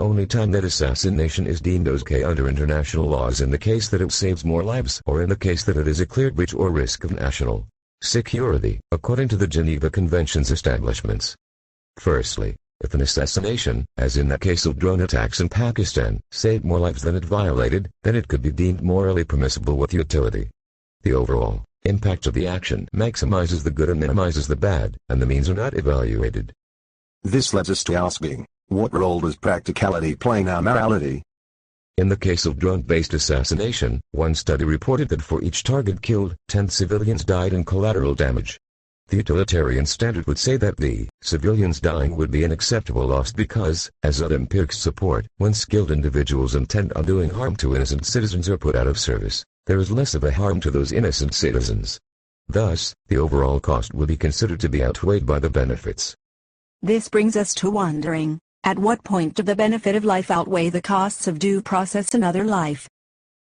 only time that assassination is deemed okay under international law is in the case that it saves more lives or in the case that it is a clear breach or risk of national security, according to the Geneva Convention's establishments. Firstly, if an assassination, as in that case of drone attacks in Pakistan, saved more lives than it violated, then it could be deemed morally permissible with utility. The overall impact of the action maximizes the good and minimizes the bad, and the means are not evaluated. This leads us to asking, what role does practicality play in our morality? In the case of drone-based assassination, one study reported that for each target killed, 10 civilians died in collateral damage. The utilitarian standard would say that the civilians dying would be an acceptable loss because, as other empirics support, when skilled individuals intent on doing harm to innocent citizens are put out of service, there is less of a harm to those innocent citizens. Thus, the overall cost would be considered to be outweighed by the benefits. This brings us to wondering, at what point does the benefit of life outweigh the costs of due process and other life?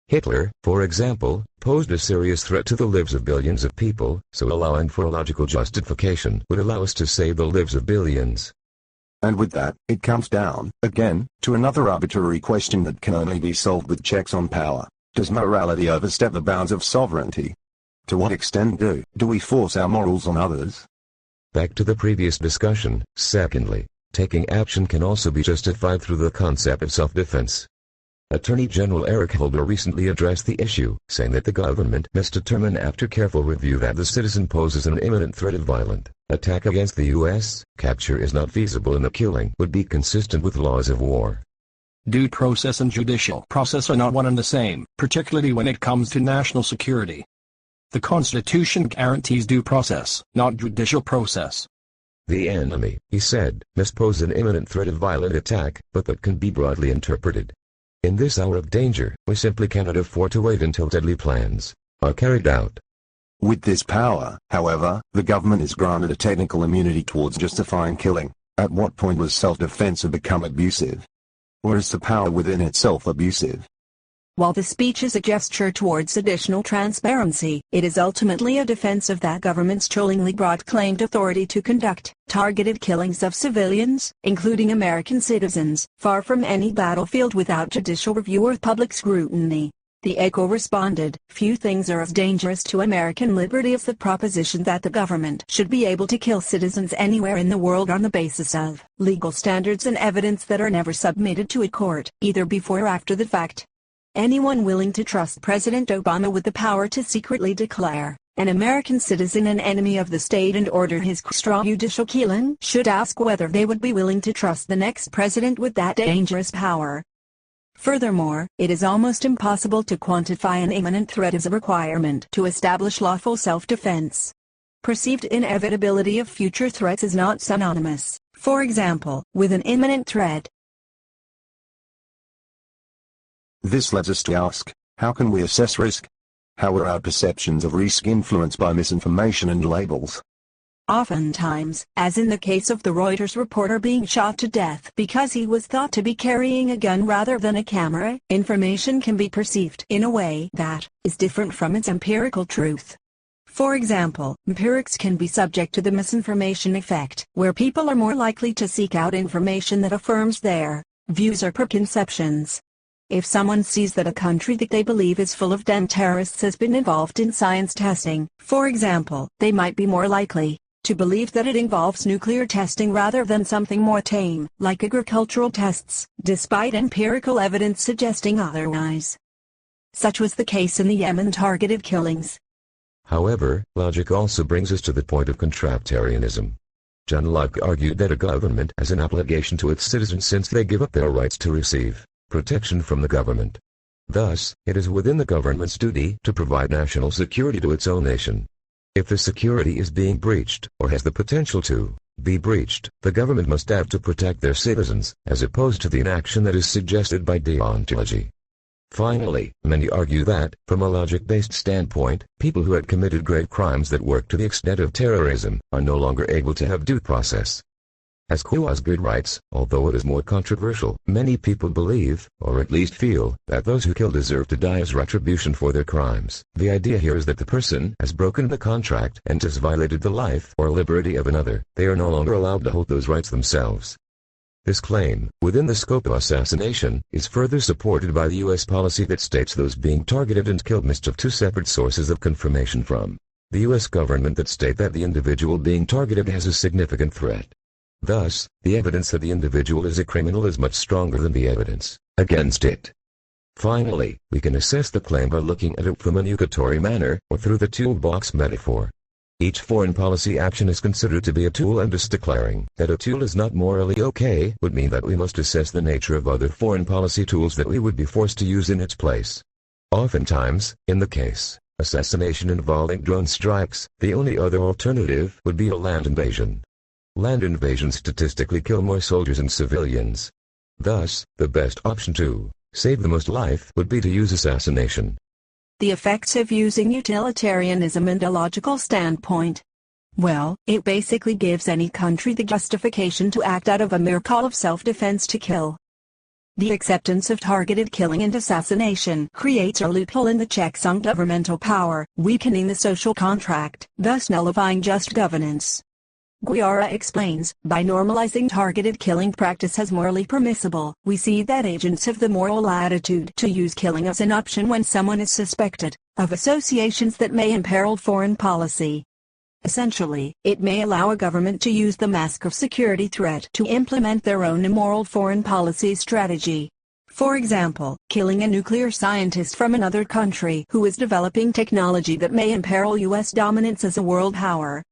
Hitler, for example, posed a serious threat to the lives of billions of people, so allowing for a logical justification would allow us to save the lives of billions. And with that, it comes down, again, to another arbitrary question that can only be solved with checks on power. Does morality overstep the bounds of sovereignty? To what extent do we force our morals on others? Back to the previous discussion, secondly, taking action can also be justified through the concept of self-defense. Attorney General Eric Holder recently addressed the issue, saying that the government must determine after careful review that the citizen poses an imminent threat of violent attack against the U.S., capture is not feasible and the killing would be consistent with laws of war. Due process and judicial process are not one and the same, particularly when it comes to national security. The Constitution guarantees due process, not judicial process. The enemy, he said, must pose an imminent threat of violent attack, but that can be broadly interpreted. In this hour of danger, we simply cannot afford to wait until deadly plans are carried out. With this power, however, the government is granted a technical immunity towards justifying killing. At what point does self-defense become abusive? Or is the power within itself abusive? While the speech is a gesture towards additional transparency, it is ultimately a defense of that government's chillingly broad claimed authority to conduct targeted killings of civilians, including American citizens, far from any battlefield without judicial review or public scrutiny. The Echo responded, "Few things are as dangerous to American liberty as the proposition that the government should be able to kill citizens anywhere in the world on the basis of legal standards and evidence that are never submitted to a court, either before or after the fact." Anyone willing to trust President Obama with the power to secretly declare an American citizen an enemy of the state and order his extrajudicial killing should ask whether they would be willing to trust the next president with that dangerous power. Furthermore, it is almost impossible to quantify an imminent threat as a requirement to establish lawful self-defense. Perceived inevitability of future threats is not synonymous, for example, with an imminent threat. This leads us to ask, how can we assess risk? How are our perceptions of risk influenced by misinformation and labels? Oftentimes, as in the case of the Reuters reporter being shot to death because he was thought to be carrying a gun rather than a camera, information can be perceived in a way that is different from its empirical truth. For example, empirics can be subject to the misinformation effect, where people are more likely to seek out information that affirms their views or preconceptions. If someone sees that a country that they believe is full of den terrorists has been involved in science testing, for example, they might be more likely to believe that it involves nuclear testing rather than something more tame, like agricultural tests, despite empirical evidence suggesting otherwise. Such was the case in the Yemen targeted killings. However, logic also brings us to the point of contractarianism. John Locke argued that a government has an obligation to its citizens since they give up their rights to receive protection from the government. Thus, it is within the government's duty to provide national security to its own nation. If the security is being breached, or has the potential to be breached, the government must act to protect their citizens, as opposed to the inaction that is suggested by deontology. Finally, many argue that, from a logic-based standpoint, people who had committed great crimes that work to the extent of terrorism, are no longer able to have due process. As quasi good rights, although it is more controversial, many people believe, or at least feel, that those who kill deserve to die as retribution for their crimes. The idea here is that the person has broken the contract and has violated the life or liberty of another. They are no longer allowed to hold those rights themselves. This claim, within the scope of assassination, is further supported by the U.S. policy that states those being targeted and killed must have two separate sources of confirmation from the U.S. government that state that the individual being targeted has a significant threat. Thus, the evidence that the individual is a criminal is much stronger than the evidence against it. Finally, we can assess the claim by looking at it from a nugatory manner, or through the toolbox metaphor. Each foreign policy action is considered to be a tool, and us declaring that a tool is not morally okay would mean that we must assess the nature of other foreign policy tools that we would be forced to use in its place. Oftentimes, in the case assassination involving drone strikes, the only other alternative would be a land invasion. Land invasions statistically kill more soldiers and civilians. Thus, the best option to save the most life would be to use assassination. The effects of using utilitarianism and a logical standpoint. Well, it basically gives any country the justification to act out of a mere call of self-defense to kill. The acceptance of targeted killing and assassination creates a loophole in the checks on governmental power, weakening the social contract, thus nullifying just governance. Guiara explains, by normalizing targeted killing practice as morally permissible, we see that agents have the moral latitude to use killing as an option when someone is suspected of associations that may imperil foreign policy. Essentially, it may allow a government to use the mask of security threat to implement their own immoral foreign policy strategy. For example, killing a nuclear scientist from another country who is developing technology that may imperil U.S. dominance as a world power.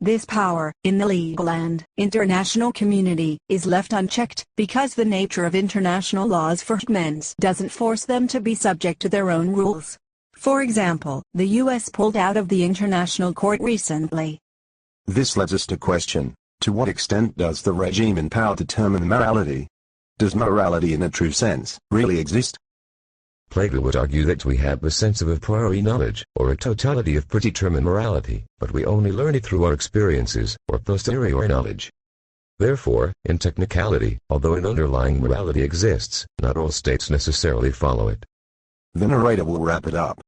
This power, in the legal and international community, is left unchecked, because the nature of international laws for humans doesn't force them to be subject to their own rules. For example, the U.S. pulled out of the International Court recently. This leads us to question, to what extent does the regime in power determine morality? Does morality in a true sense really exist? Plato would argue that we have a sense of a priori knowledge, or a totality of predetermined morality, but we only learn it through our experiences, or posterior knowledge. Therefore, in technicality, although an underlying morality exists, not all states necessarily follow it. The narrator will wrap it up.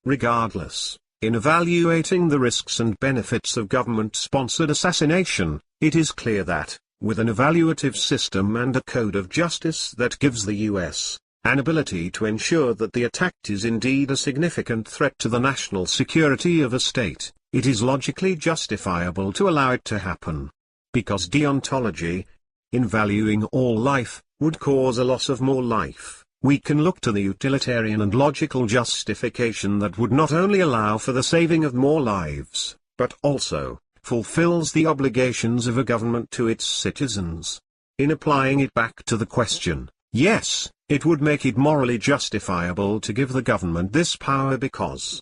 Regardless, in evaluating the risks and benefits of government-sponsored assassination, it is clear that, with an evaluative system and a code of justice that gives the U.S. an ability to ensure that the attacked is indeed a significant threat to the national security of a state, it is logically justifiable to allow it to happen. Because deontology, in valuing all life, would cause a loss of more life, we can look to the utilitarian and logical justification that would not only allow for the saving of more lives, but also fulfills the obligations of a government to its citizens. In applying it back to the question, yes, it would make it morally justifiable to give the government this power because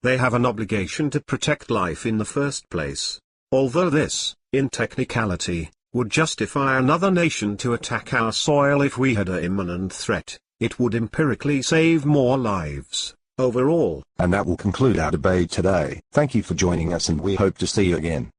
they have an obligation to protect life in the first place. Although this, in technicality, would justify another nation to attack our soil if we had an imminent threat, it would empirically save more lives overall. And that will conclude our debate today. Thank you for joining us, and we hope to see you again.